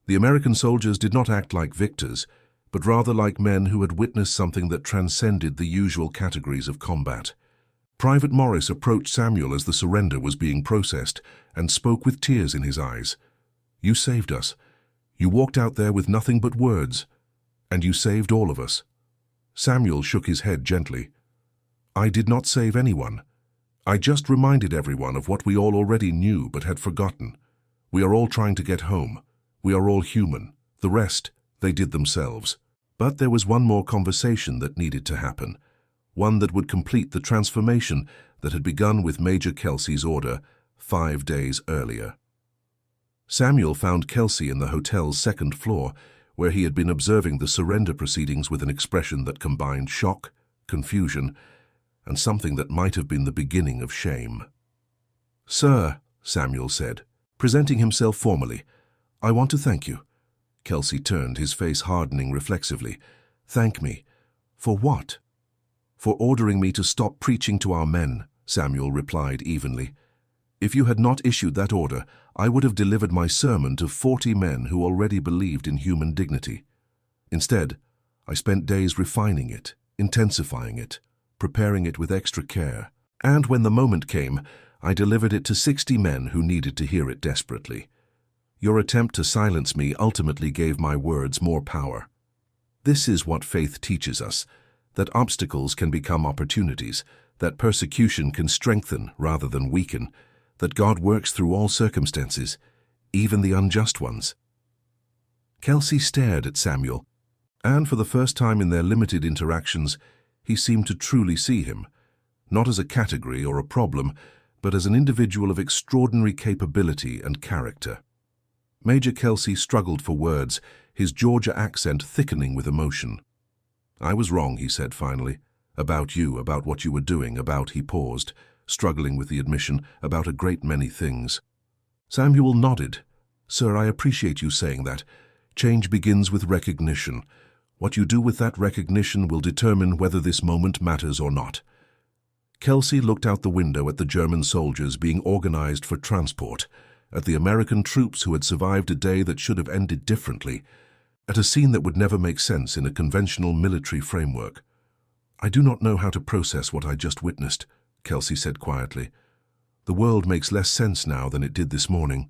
The American soldiers did not act like victors, but rather like men who had witnessed something that transcended the usual categories of combat. Private Morris approached Samuel as the surrender was being processed and spoke with tears in his eyes. "You saved us. You walked out there with nothing but words, and you saved all of us." Samuel shook his head gently. "I did not save anyone. I just reminded everyone of what we all already knew but had forgotten. We are all trying to get home. We are all human. The rest, they did themselves." But there was one more conversation that needed to happen, one that would complete the transformation that had begun with Major Kelsey's order 5 days earlier. Samuel found Kelsey in the hotel's second floor, where he had been observing the surrender proceedings with an expression that combined shock, confusion, and something that might have been the beginning of shame. "Sir," Samuel said, presenting himself formally, "I want to thank you." Kelsey turned, his face hardening reflexively. "Thank me? For what?" "For ordering me to stop preaching to our men," Samuel replied evenly. "If you had not issued that order, I would have delivered my sermon to 40 men who already believed in human dignity. Instead, I spent days refining it, intensifying it, preparing it with extra care, and when the moment came, I delivered it to 60 men who needed to hear it desperately. Your attempt to silence me ultimately gave my words more power. This is what faith teaches us, that obstacles can become opportunities, that persecution can strengthen rather than weaken, that God works through all circumstances, even the unjust ones." Kelsey stared at Samuel, and for the first time in their limited interactions, he seemed to truly see him, not as a category or a problem, but as an individual of extraordinary capability and character. Major Kelsey struggled for words, his Georgia accent thickening with emotion. "I was wrong," he said finally, "about you, about what you were doing, about," he paused, struggling with the admission, "about a great many things." Samuel nodded. "Sir, I appreciate you saying that. Change begins with recognition. What you do with that recognition will determine whether this moment matters or not." Kelsey looked out the window at the German soldiers being organized for transport, at the American troops who had survived a day that should have ended differently, at a scene that would never make sense in a conventional military framework. "I do not know how to process what I just witnessed," Kelsey said quietly. "The world makes less sense now than it did this morning."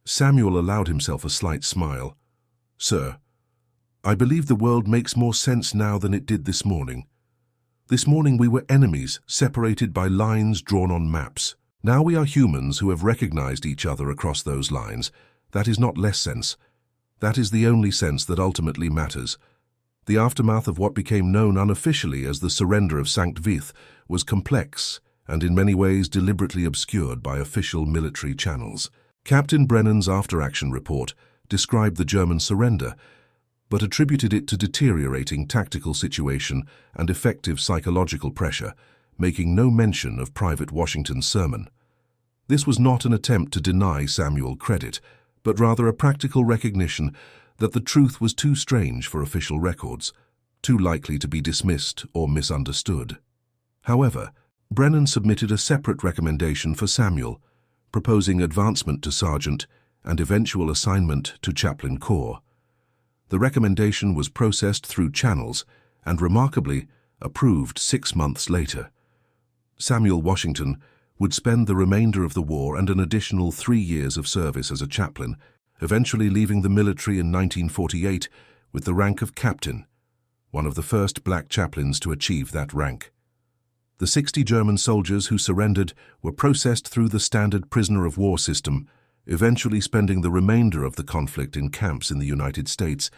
Samuel allowed himself a slight smile. "Sir, I believe the world makes more sense now than it did this morning. This morning we were enemies, separated by lines drawn on maps. Now we are humans who have recognized each other across those lines. That is not less sense. That is the only sense that ultimately matters. The aftermath of what became known unofficially as the surrender of Sankt Vith was complex and in many ways deliberately obscured by official military channels. Captain Brennan's after-action report described the German surrender, but attributed it to deteriorating tactical situation and effective psychological pressure, making no mention of Private Washington's sermon. This was not an attempt to deny Samuel credit, but rather a practical recognition that the truth was too strange for official records, too likely to be dismissed or misunderstood. However, Brennan submitted a separate recommendation for Samuel, proposing advancement to sergeant and eventual assignment to chaplain corps. The recommendation was processed through channels and, remarkably, approved 6 months later. Samuel Washington would spend the remainder of the war and an additional 3 years of service as a chaplain, eventually leaving the military in 1948 with the rank of captain, one of the first black chaplains to achieve that rank. The 60 German soldiers who surrendered were processed through the standard prisoner of war system, eventually spending the remainder of the conflict in camps in the United States,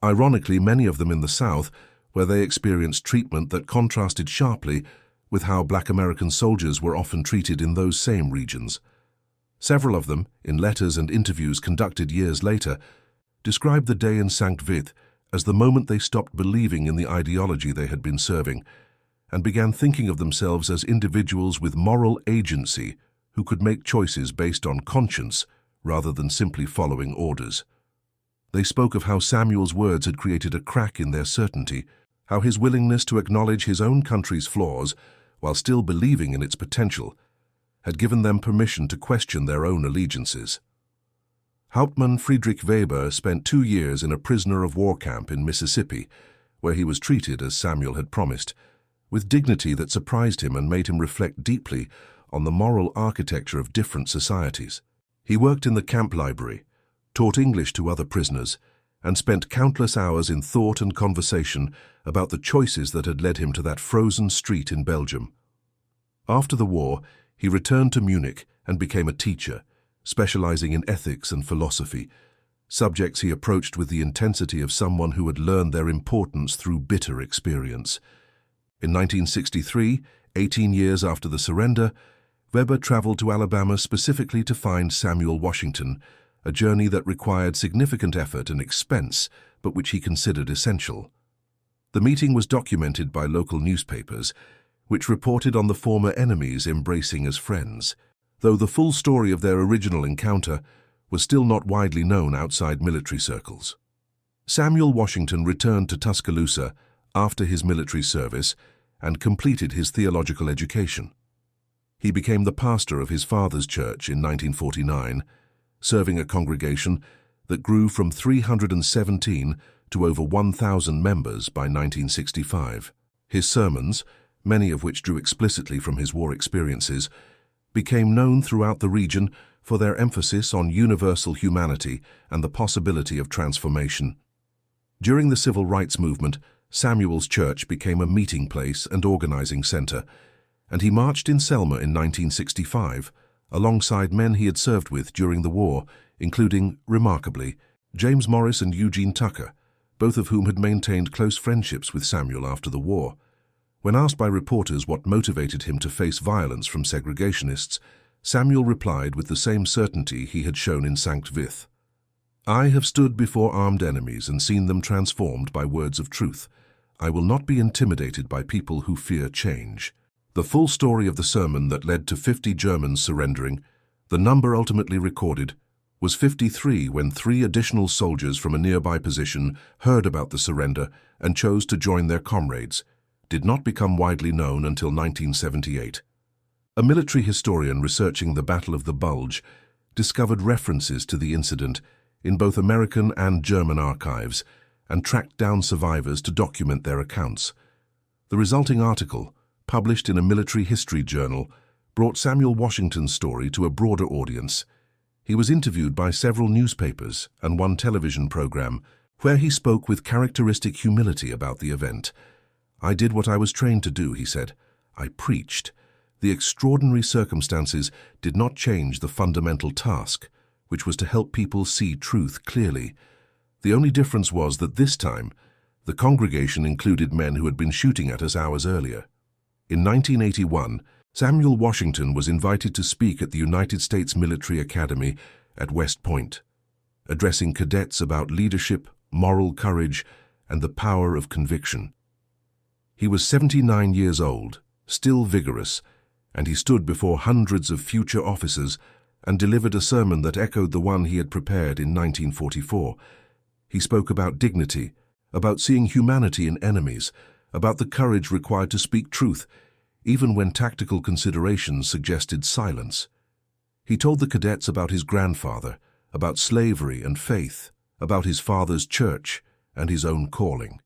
ironically many of them in the South, where they experienced treatment that contrasted sharply with how black American soldiers were often treated in those same regions. Several of them, in letters and interviews conducted years later, described the day in Sankt Vith as the moment they stopped believing in the ideology they had been serving and began thinking of themselves as individuals with moral agency who could make choices based on conscience rather than simply following orders. They spoke of how Samuel's words had created a crack in their certainty, how his willingness to acknowledge his own country's flaws while still believing in its potential had given them permission to question their own allegiances. Hauptmann Friedrich Weber spent 2 years in a prisoner of war camp in Mississippi, where he was treated as Samuel had promised, with dignity that surprised him and made him reflect deeply on the moral architecture of different societies. He worked in the camp library, taught English to other prisoners, and spent countless hours in thought and conversation about the choices that had led him to that frozen street in Belgium. After the war, he returned to Munich and became a teacher, specializing in ethics and philosophy, subjects he approached with the intensity of someone who had learned their importance through bitter experience. In 1963, 18 years after the surrender, Weber traveled to Alabama specifically to find Samuel Washington, a journey that required significant effort and expense, but which he considered essential. The meeting was documented by local newspapers, which reported on the former enemies embracing as friends, though the full story of their original encounter was still not widely known outside military circles. Samuel Washington returned to Tuscaloosa after his military service and completed his theological education. He became the pastor of his father's church in 1949, serving a congregation that grew from 317 to over 1,000 members by 1965. His sermons, many of which drew explicitly from his war experiences, became known throughout the region for their emphasis on universal humanity and the possibility of transformation. During the civil rights movement, Samuel's church became a meeting place and organizing center, and he marched in Selma in 1965, alongside men he had served with during the war, including, remarkably, James Morris and Eugene Tucker, both of whom had maintained close friendships with Samuel after the war. When asked by reporters what motivated him to face violence from segregationists, Samuel replied with the same certainty he had shown in Sankt Vith. "I have stood before armed enemies and seen them transformed by words of truth. I will not be intimidated by people who fear change." The full story of the sermon that led to 50 Germans surrendering, the number ultimately recorded, was 53 when 3 additional soldiers from a nearby position heard about the surrender and chose to join their comrades, did not become widely known until 1978. A military historian researching the Battle of the Bulge discovered references to the incident in both American and German archives and tracked down survivors to document their accounts. The resulting article, published in a military history journal, brought Samuel Washington's story to a broader audience. He was interviewed by several newspapers and one television program, where he spoke with characteristic humility about the event. "I did what I was trained to do," he said. "I preached." The extraordinary circumstances did not change the fundamental task, which was to help people see truth clearly. The only difference was that this time, the congregation included men who had been shooting at us hours earlier. In 1981, Samuel Washington was invited to speak at the United States Military Academy at West Point, addressing cadets about leadership, moral courage, and the power of conviction. He was 79 years old, still vigorous, and he stood before hundreds of future officers and delivered a sermon that echoed the one he had prepared in 1944. He spoke about dignity, about seeing humanity in enemies, about the courage required to speak truth, even when tactical considerations suggested silence. He told the cadets about his grandfather, about slavery and faith, about his father's church and his own calling.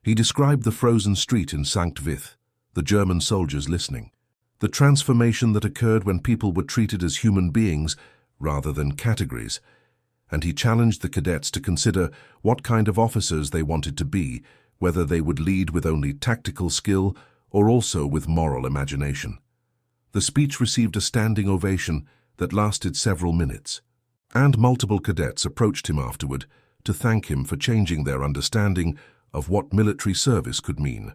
He described the frozen street in Sankt Vith, the German soldiers listening, the transformation that occurred when people were treated as human beings rather than categories, and he challenged the cadets to consider what kind of officers they wanted to be, whether they would lead with only tactical skill or also with moral imagination. The speech received a standing ovation that lasted several minutes, and multiple cadets approached him afterward to thank him for changing their understanding of what military service could mean.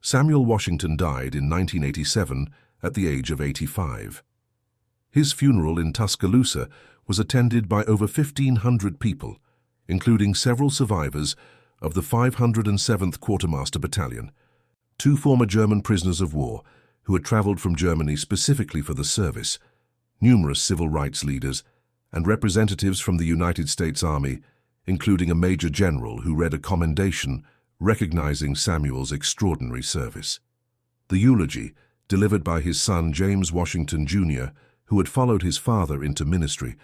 Samuel Washington died in 1987 at the age of 85. His funeral in Tuscaloosa was attended by over 1,500 people, including several survivors of the 507th Quartermaster Battalion, 2 former German prisoners of war who had traveled from Germany specifically for the service, numerous civil rights leaders, and representatives from the United States Army, including a major general who read a commendation recognizing Samuel's extraordinary service. The eulogy, delivered by his son James Washington, Jr., who had followed his father into ministry,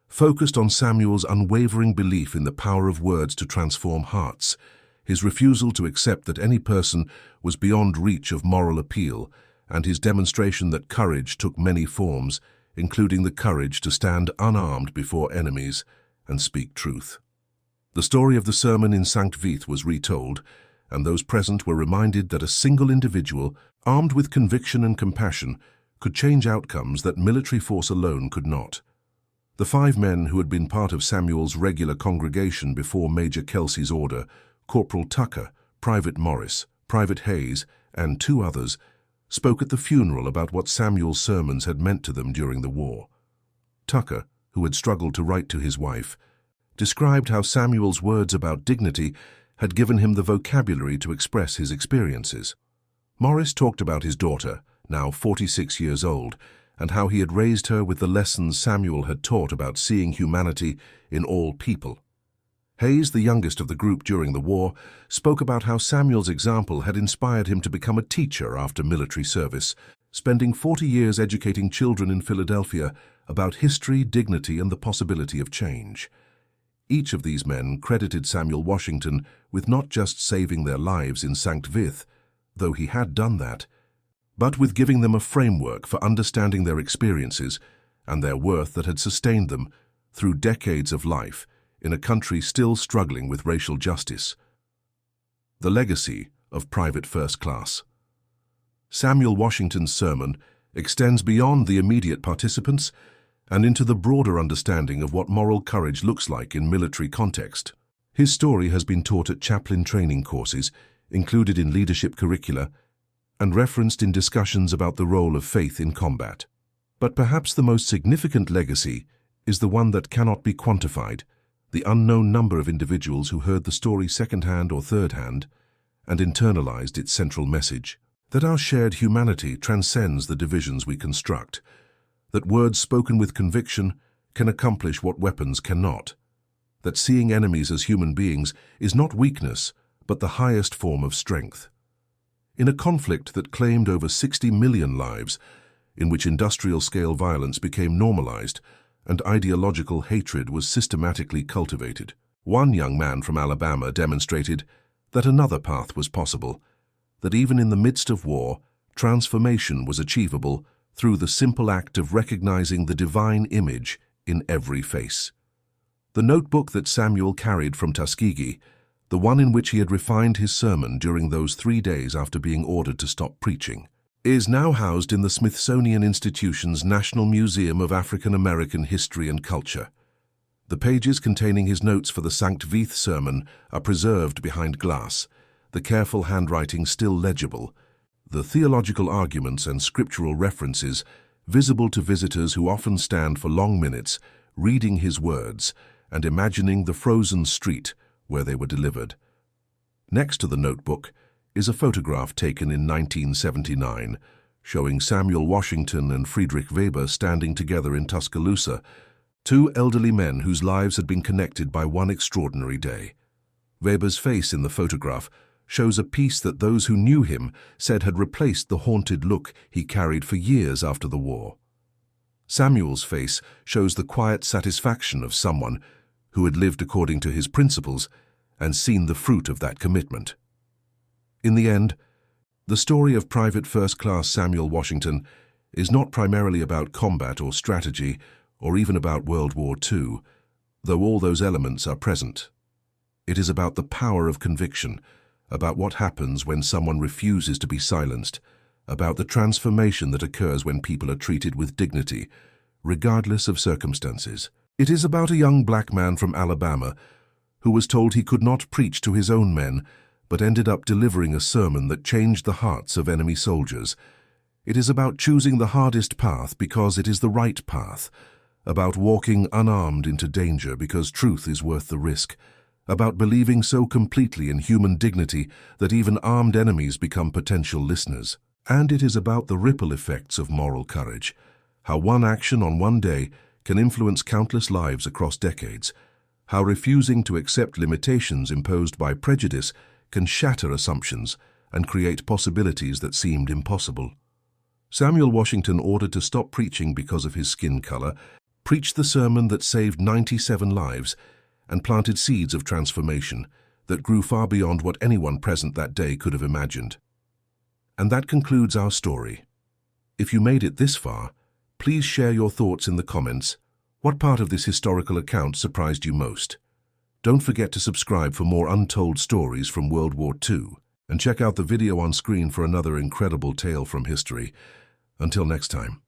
focused on Samuel's unwavering belief in the power of words to transform hearts, his refusal to accept that any person was beyond reach of moral appeal, and his demonstration that courage took many forms, including the courage to stand unarmed before enemies and speak truth. The story of the sermon in Sankt Vith was retold, and those present were reminded that a single individual, armed with conviction and compassion, could change outcomes that military force alone could not. The 5 men who had been part of Samuel's regular congregation before Major Kelsey's order, Corporal Tucker, Private Morris, Private Hayes, and 2 others, spoke at the funeral about what Samuel's sermons had meant to them during the war. Tucker, who had struggled to write to his wife, described how Samuel's words about dignity had given him the vocabulary to express his experiences. Morris talked about his daughter, now 46 years old, and how he had raised her with the lessons Samuel had taught about seeing humanity in all people. Hayes, the youngest of the group during the war, spoke about how Samuel's example had inspired him to become a teacher after military service, spending 40 years educating children in Philadelphia about history, dignity, and the possibility of change. Each of these men credited Samuel Washington with not just saving their lives in Sankt Vith, though he had done that, but with giving them a framework for understanding their experiences and their worth that had sustained them through decades of life in a country still struggling with racial justice. The legacy of Private First Class. Samuel Washington's sermon extends beyond the immediate participants and into the broader understanding of what moral courage looks like in military context. His story has been taught at chaplain training courses, included in leadership curricula, and referenced in discussions about the role of faith in combat. But perhaps the most significant legacy is the one that cannot be quantified, the unknown number of individuals who heard the story second-hand or third-hand and internalized its central message, that our shared humanity transcends the divisions we construct, that words spoken with conviction can accomplish what weapons cannot, that seeing enemies as human beings is not weakness, but the highest form of strength. In a conflict that claimed over 60 million lives, in which industrial-scale violence became normalized and ideological hatred was systematically cultivated, one young man from Alabama demonstrated that another path was possible, that even in the midst of war, transformation was achievable through the simple act of recognizing the divine image in every face. The notebook that Samuel carried from Tuskegee, the one in which he had refined his sermon during those 3 days after being ordered to stop preaching, is now housed in the Smithsonian Institution's National Museum of African American History and Culture. The pages containing his notes for the Sankt Vith sermon are preserved behind glass, the careful handwriting still legible, the theological arguments and scriptural references visible to visitors who often stand for long minutes reading his words and imagining the frozen street where they were delivered. Next to the notebook is a photograph taken in 1979 showing Samuel Washington and Friedrich Weber standing together in Tuscaloosa, two elderly men whose lives had been connected by one extraordinary day. Weber's face in the photograph shows a peace that those who knew him said had replaced the haunted look he carried for years after the war. Samuel's face shows the quiet satisfaction of someone who had lived according to his principles and seen the fruit of that commitment. In the end, the story of Private First Class Samuel Washington is not primarily about combat or strategy or even about World War II, though all those elements are present. It is about the power of conviction, about what happens when someone refuses to be silenced, about the transformation that occurs when people are treated with dignity, regardless of circumstances. It is about a young black man from Alabama who was told he could not preach to his own men, but ended up delivering a sermon that changed the hearts of enemy soldiers. It is about choosing the hardest path because it is the right path, about walking unarmed into danger because truth is worth the risk, about believing so completely in human dignity that even armed enemies become potential listeners. And it is about the ripple effects of moral courage, how one action on one day can influence countless lives across decades, how refusing to accept limitations imposed by prejudice can shatter assumptions and create possibilities that seemed impossible. Samuel Washington, ordered to stop preaching because of his skin color, preached the sermon that saved 97 lives and planted seeds of transformation that grew far beyond what anyone present that day could have imagined. And that concludes our story. If you made it this far, please share your thoughts in the comments. What part of this historical account surprised you most? Don't forget to subscribe for more untold stories from World War II, and check out the video on screen for another incredible tale from history. Until next time.